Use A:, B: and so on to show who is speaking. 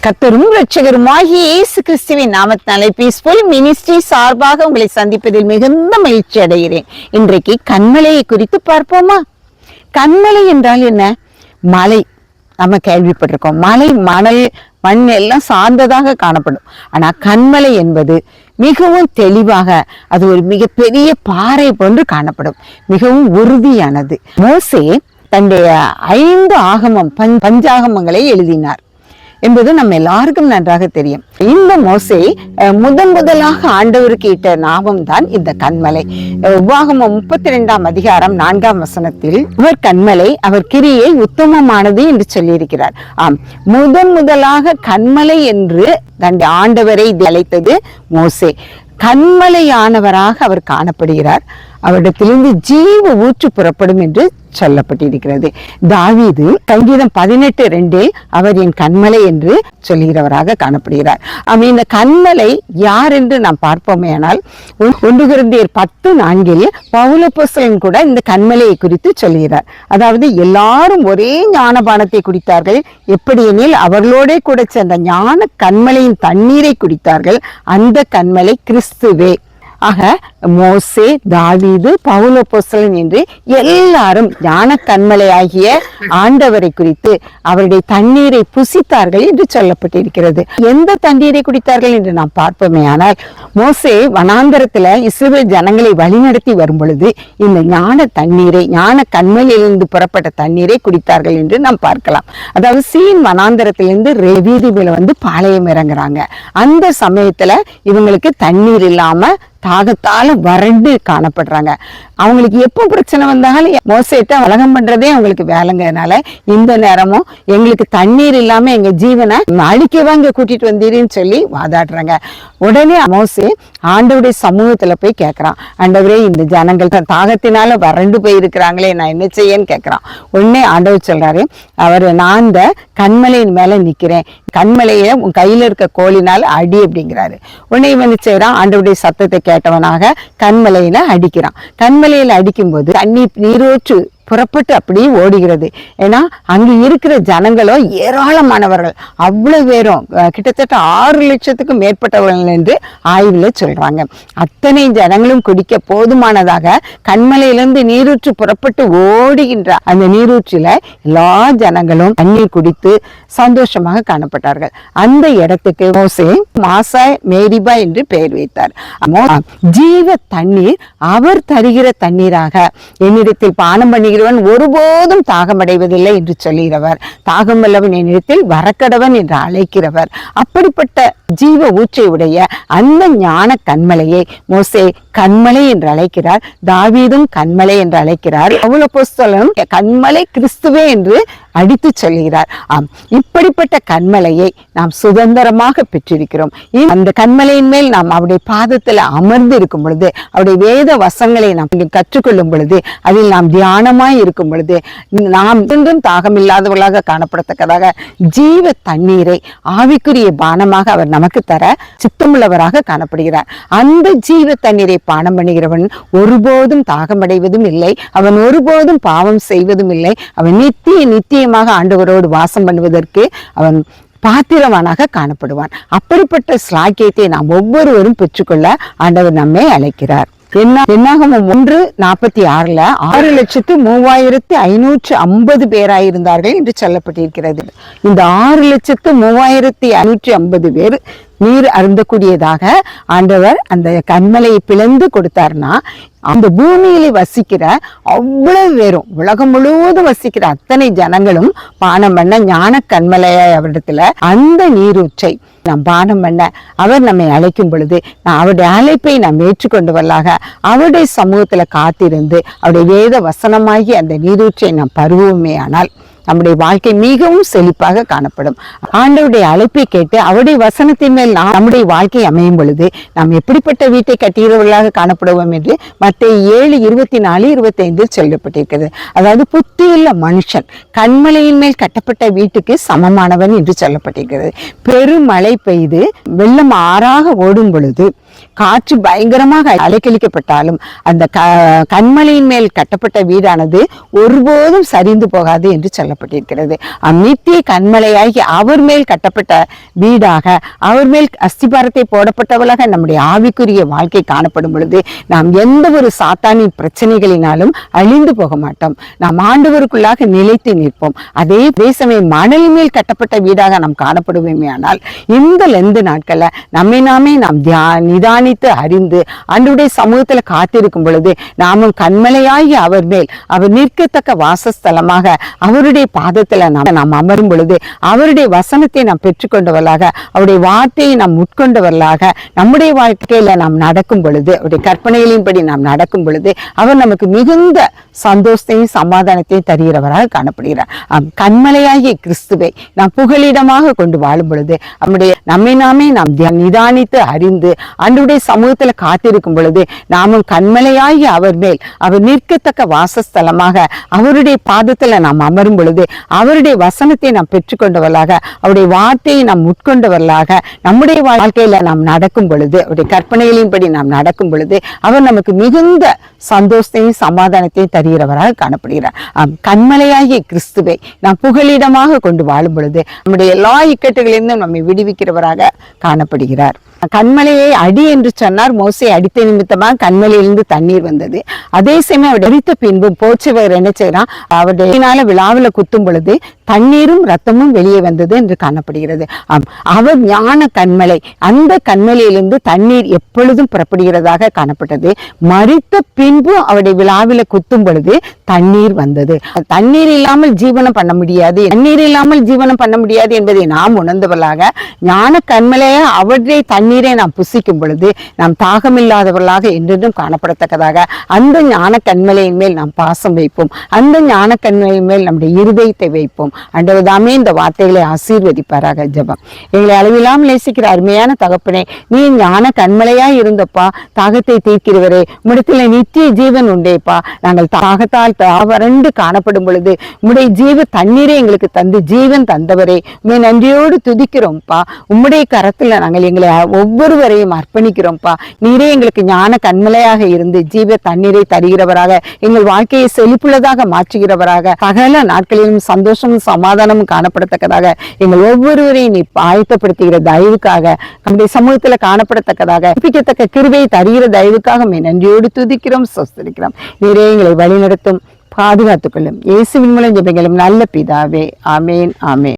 A: கர்த்தரும் இரட்சகருமாகிய இயேசு கிறிஸ்துவின் நாமத்தினாலே பீஸ்ஃபுல் மினிஸ்ட்ரி சார்பாக உங்களை சந்திப்பதில் மிகுந்த மகிழ்ச்சி அடைகிறேன். இன்றைக்கு கன்மலையை குறித்து பார்ப்போமா? கன்மலை என்றால் என்ன? மலை. நம்ம கேள்விப்பட்டிருக்கோம். மலை, மணல், மண் எல்லாம் சார்ந்ததாக காணப்படும். ஆனா கன்மலை என்பது மிகவும் தெளிவாக, அது ஒரு மிகப்பெரிய பாறை போன்று காணப்படும். மிகவும் உறுதியானது. மோசே தன்னுடைய 5 ஆகமம் பஞ்சாகமங்களை எழுதினார் என்பது நம்ம எல்லாருக்கும் நன்றாக தெரியும். இந்த மோசே முதலாக ஆண்டவருக்கு இட்ட நாமம் தான் இந்த கன்மலை. உபாகமம் 32 அதிகாரம் 4 வசனத்தில் அவர் கன்மலை, அவர் கிரியை உத்தமமானது என்று சொல்லியிருக்கிறார். ஆம், முதலாக கன்மலை என்று தன் ஆண்டவரை அழைத்தது மோசே. கன்மலையானவராக அவர் காணப்படுகிறார். அவரிடத்திலிருந்து ஜீவ ஊற்று புறப்படும் என்று சொல்லப்பட்டிருக்கிறது. தாவீது சங்கீதம் 18:2 அவர் என் கன்மலை என்று சொல்லுகிறவராக காணப்படுகிறார். இந்த கன்மலை யார் என்று நாம் பார்ப்போமே ஆனால் 1 கொரிந்தியர் 10:4 பவுல் அப்போஸ்தலன் கூட இந்த கன்மலையை குறித்து சொல்கிறார். அதாவது எல்லாரும் ஒரே ஞானபானத்தை குடித்தார்கள், எப்படி எனில் அவர்களோட கூட சென்ற ஞான கன்மலையின் தண்ணீரை குடித்தார்கள். அந்த கன்மலை கிறிஸ்துவே. ஆக மோசே, தாவீது, பவுல் அப்போஸ்தலன் என்று எல்லாரும் ஞான கன்மலை ஆகிய ஆண்டவரை குறித்து அவருடைய தண்ணீரை புசித்தார்கள் என்று சொல்லப்பட்டிருக்கிறது. எந்த தண்ணீரை குடித்தார்கள் என்று நாம் பார்ப்போமே ஆனால், மோசே வனாந்தரத்துல இஸ்ரவேல் ஜனங்களை வழிநடத்தி வரும் பொழுது இந்த ஞான தண்ணீரை, ஞான கன்மலையிலிருந்து புறப்பட்ட தண்ணீரை குடித்தார்கள் என்று நாம் பார்க்கலாம். அதாவது சீன் வனாந்தரத்திலிருந்து வீதி மேல பாளையம் இறங்குறாங்க. அந்த சமயத்துல இவங்களுக்கு தண்ணீர் இல்லாம தாகத்தால வறண்டு காணப்படுறாங்க. அவங்களுக்கு எப்போ பிரச்சனை வந்தாலும் மோசேட்ட வலகம் பண்றதே அவங்களுக்கு வேலைங்கிறதுனால இந்த நேரமும் எங்களுக்கு தண்ணீர் இல்லாம எங்க ஜீவனை அழிக்கவா இங்க கூட்டிட்டு வந்தீருன்னு சொல்லி வாதாடுறாங்க. உடனே மோசே ஆண்டவருடைய சமூகத்துல போய் கேட்கறான், ஆண்டவரே இந்த ஜனங்கள் தாகத்தினால வறண்டு போய் இருக்கிறாங்களே, நான் என்ன செய்யன்னு கேட்கறான். உடனே ஆண்டவர் சொல்றாரு, நான் இந்த கன்மலையின் மேல நிக்கிறேன், கன்மலைய உன் கையில இருக்க கோலினால அடி அப்படிங்கிறாரு. உடனே இவன் செய்யறான், ஆண்டவருடைய சத்தத்தை கேட்டவனாக கன்மலையில அடிக்கிறான். கன்மலையில அடிக்கும் போது நீரூற்று புறப்பட்டு அப்படியே ஓடுகிறது. ஏன்னா அங்கு இருக்கிற ஜனங்களோ ஏராளமானவர்கள், அவ்வளவு பேரும் கிட்டத்தட்ட 6 லட்சத்துக்கும் மேற்பட்டவர்கள் என்று ஆய்வுல சொல்றாங்க. அத்தனை ஜனங்களும் குடிக்க போதுமானதாக கன்மலையிலிருந்து நீரூற்று புறப்பட்டு ஓடுகின்ற அந்த நீரூற்றில எல்லா ஜனங்களும் தண்ணீர் குடித்து சந்தோஷமாக காணப்பட்டார்கள். அந்த இடத்துக்கு மோசே மாசா மேரிபா என்று பெயர் வைத்தார். ஜீவ தண்ணீர் அவர் தருகிற தண்ணீராக, என்னிடத்தில் பானம் பண்ணுகிற ஒருபோதும் தாகமடைவதில்லை என்று சொல்லுகிறவர், தாகம் வல்லவன் என்னிடத்தில் வரக்கடவன் என்று அழைக்கிறவர். அப்படிப்பட்ட ஜீவ ஊற்றை உடைய அந்த ஞான கன்மலையை மோசே கன்மலை என்று அழைக்கிறார். தாவீதும் கன்மலை என்று அழைக்கிறார். பவுல் அப்போஸ்தலனும் கன்மலை கிறிஸ்துவே என்று அடித்து சொல்லுகிறார். இப்படிப்பட்ட கன்மலையை நாம் சுதந்திரமாக பெற்றிருக்கிறோம். அந்த கன்மலையின் மேல் நாம் அவருடைய பாதத்துல அமர்ந்து இருக்கும் பொழுது, அவருடைய வேத வசங்களை நாம் கற்றுக்கொள்ளும் பொழுது, அதில் நாம் தியானமாய் இருக்கும் பொழுது, நாம் இன்றும் தாகமில்லாதவர்களாக காணப்படத்தக்கதாக ஜீவ தண்ணீரை ஆவிக்குரிய பானமாக அவர் நமக்கு தர சித்தமுள்ளவராக காணப்படுகிறார். அந்த ஜீவ தண்ணீரை பானம் பண்ணுகிறவன் ஒருபோதும் தாகமடைவதும் இல்லை, அவன் ஒருபோதும் பாவம் செய்வதும் இல்லை. அவன் நித்தியமாக ஆண்டவரோடு வாசம் பண்ணுவதற்கு அவன் பாத்திரவானாக காணப்படுவான். அப்படிப்பட்ட ஸ்லாக்கியத்தை நாம் ஒவ்வொருவரும் பெற்றுக்கொள்ள ஆண்டவர் நம்மை அழைக்கிறார். என்னாகமம் 1:46 6,03,550 பேராயிருந்தார்கள் என்று சொல்லப்பட்டிருக்கிறது. இந்த 6,03,550 பேர் நீர் அருந்தக்கூடியதாக ஆண்டவர் அந்த கன்மலையை பிளந்து கொடுத்தார்னா, அந்த பூமியிலே வசிக்கிற அவ்வளவு பேரும், உலகம் முழுவதும் வசிக்கிற அத்தனை ஜனங்களும் பானம் பண்ண ஞான கன்மலையாய் அவரிடத்துல அந்த நீரூற்றை நாம் பானம் பண்ண அவர் நம்மை அழைக்கும் பொழுது, அவருடைய அழைப்பை நாம் ஏற்றுக்கொண்டவர்களாக அவருடைய சமூகத்துல காத்திருந்து அவருடைய வேத வசனமாகி அந்த நீரூற்றை நாம் பருவோமே ஆனால் நம்முடைய வாழ்க்கை மிகவும் செழிப்பாக காணப்படும். ஆண்டவருடைய அழைப்பை கேட்டு அவருடைய வசனத்தின் மேல் நம்முடைய வாழ்க்கை அமையும் பொழுது நாம் எப்படிப்பட்ட வீட்டை கட்டுகிறவர்களாக காணப்படுவோம் என்று மத்தேயு 7:24-25 சொல்லப்பட்டிருக்கிறது. அதாவது புத்தியுள்ள மனுஷன் கன்மலையின் மேல் கட்டப்பட்ட வீட்டுக்கு சமமானவன் என்று சொல்லப்பட்டிருக்கிறது. பெருமழை பெய்து வெள்ளம் ஆறாக ஓடும் பொழுது காற்று பயங்கரமாக அலைக்கழிக்கப்பட்டாலும் அந்த கண்மலையின் மேல் கட்டப்பட்ட வீடானது ஒருபோதும் சரிந்து போகாது என்று சொல்லப்பட்டிருக்கிறது. நித்திய கண்மலையாகி அவர் மேல் கட்டப்பட்ட வீடாக, அவர் மேல் அஸ்திபாரத்தை போடப்பட்டவளாக நம்முடைய ஆவிக்குரிய வாழ்க்கை காணப்படும் பொழுது நாம் எந்த ஒரு சாத்தானின் பிரச்சனைகளினாலும் அழிந்து போக மாட்டோம். நாம் ஆண்டவருக்குள்ளாக நிலைத்து நிற்போம். அதே சமயம் மணல் மேல் கட்டப்பட்ட வீடாக நாம் காணப்படுவோமே ஆனால் இந்த லெந்து நாட்கள்ல நம்மை நாமே நாம் நிதானித்து அறிந்து ஆண்டவருடைய சமூகத்துல காத்திருக்கும் பொழுது நாமும் கண்மலையாகி அவர் மேல் அவர் நிற்கத்தக்க வாசஸ்தலமாக அவருடைய பாதத்துல நாம் அமரும் பொழுது அவருடைய வசனத்தை நாம் பெற்றுக்கொண்டவர்களாக, அவருடைய வார்த்தையை நாம் உட்கொண்டவர்களாக நம்முடைய வாழ்க்கையில நாம் நடக்கும் பொழுது, அவருடைய கற்பனைகளின்படி நாம் நடக்கும் பொழுது அவர் நமக்கு மிகுந்த சந்தோஷத்தையும் சமாதானத்தையும் தருகிறவராக காணப்படுகிறார். கண்மலையாகிய கிறிஸ்துவை நாம் புகலிடமாக கொண்டு வாழும் பொழுது நம்மை நாமே நாம் நிதானித்து அறிந்து ஆண்டவருடைய சமூகத்துல காத்திருக்கும் பொழுது நாமும் கண்மலையாகி அவர் மேல் அவர் நிற்கத்தக்க வாசஸ்தலமாக அவருடைய பாதத்துல நாம் அமரும் பொழுது அவருடைய வசனத்தை நாம் பெற்றுக்கொண்டவர்களாக, அவருடைய வார்த்தையை நாம் உட்கொண்டவர்களாக நம்முடைய வாழ்க்கையில நாம் நடக்கும் பொழுது, அவருடைய கற்பனைகளின்படி நாம் நடக்கும் பொழுது அவர் நமக்கு மிகுந்த சந்தோஷத்தையும் சமாதானத்தையும் தருகிறவராக காணப்படுகிறார். கண்மலையாகிய கிறிஸ்துவை நாம் புகலிடமாக கொண்டு வாழும் பொழுது நம்முடைய எல்லா இக்கட்டுகளிலிருந்தும் நம்மை விடுவிக்கிறவராக காணப்படுகிறார். கண்மலையை அடி என்று சொன்னார். மோசே அடித்த நிமித்தமாக கண்மலையிலிருந்து தண்ணீர் வந்தது. அதே சமயம் அவர் அடித்த பின்பு போச்சவர் என்ன செய்யறான், அவருடைய விழாவில குத்தும் பொழுது தண்ணீரும் ரத்தமும் வெளியே வந்தது என்று காணப்படுகிறது. அவர் ஞான கண்மலை. அந்த கண்மலையிலிருந்து தண்ணீர் எப்பொழுதும் புறப்படுகிறதாக காணப்பட்டது. மரித்த பின்பு அவருடைய விழாவில குத்தும் பொழுது தண்ணீர் வந்தது. தண்ணீர் இல்லாமல் ஜீவனம் பண்ண முடியாது, தண்ணீர் இல்லாமல் ஜீவனம் பண்ண முடியாது என்பதை நாம் உணர்ந்தவர்களாக ஞான கண்மலைய அவருடைய தண்ணீரை நாம் புசிக்கும் பொழுது நாம் தாகமில்லாதவர்களாக என்றும் காணப்படத்தக்கதாக அந்த ஞான கண்மலையின் மேல் நாம் பாசம் வைப்போம். அந்த ஞான கண்மலையின் மேல் நம்முடைய இருதயத்தை வைப்போம். ஆண்டவர்தாமே இந்த வார்த்தைகளை ஆசீர்வதிப்பாராக. ஜெபம். எங்களை அளவில்லாமல் நேசிக்கிற அருமையான தகப்பனே, நீ ஞான கண்மலையாய் இருந்தப்பா, தாகத்தை தீர்க்கிறவரே, உம்மிடத்தில் நித்திய ஜீவன் உண்டேப்பா. நாங்கள் தாகத்தால் வறண்டு காணப்படும் பொழுது உம்முடைய ஜீவ தண்ணீரை எங்களுக்கு தந்து ஜீவன் தந்தவரே, உண்மை நன்றியோடு துதிக்கிறோம்ப்பா. உம்முடைய கரத்துல நாங்கள் எங்களை ஒவ்வொருவரையும் அர்ப்பணிக்கிறோம்ப்பா. நீரே எங்களுக்கு ஞான கண்மலையாக இருந்து ஜீவ தண்ணீரை தருகிறவராக, எங்கள் வாழ்க்கையை செழிப்புள்ளதாக மாற்றுகிறவராக, சகல நாட்களிலும் சந்தோஷமும் சமாதானமும் காணப்படத்தக்கதாக எங்கள் ஒவ்வொருவரையும் நீ ஆயத்தப்படுத்துகிற தயவுக்காக, நம்முடைய சமூகத்துல காணப்படத்தக்கதாக பிடிக்கத்தக்க கிருபையை தருகிற தயவுக்காக நன்றியோடு துதிக்கிறோம், சொஸ்தரிக்கிறோம். நீரே எங்களை வழி நடத்தும், பாதுகாத்துக் கொள்ளும். இயேசுவின் மூலம் ஜெபங்களும் நல்ல பிதாவே. ஆமேன், ஆமேன்.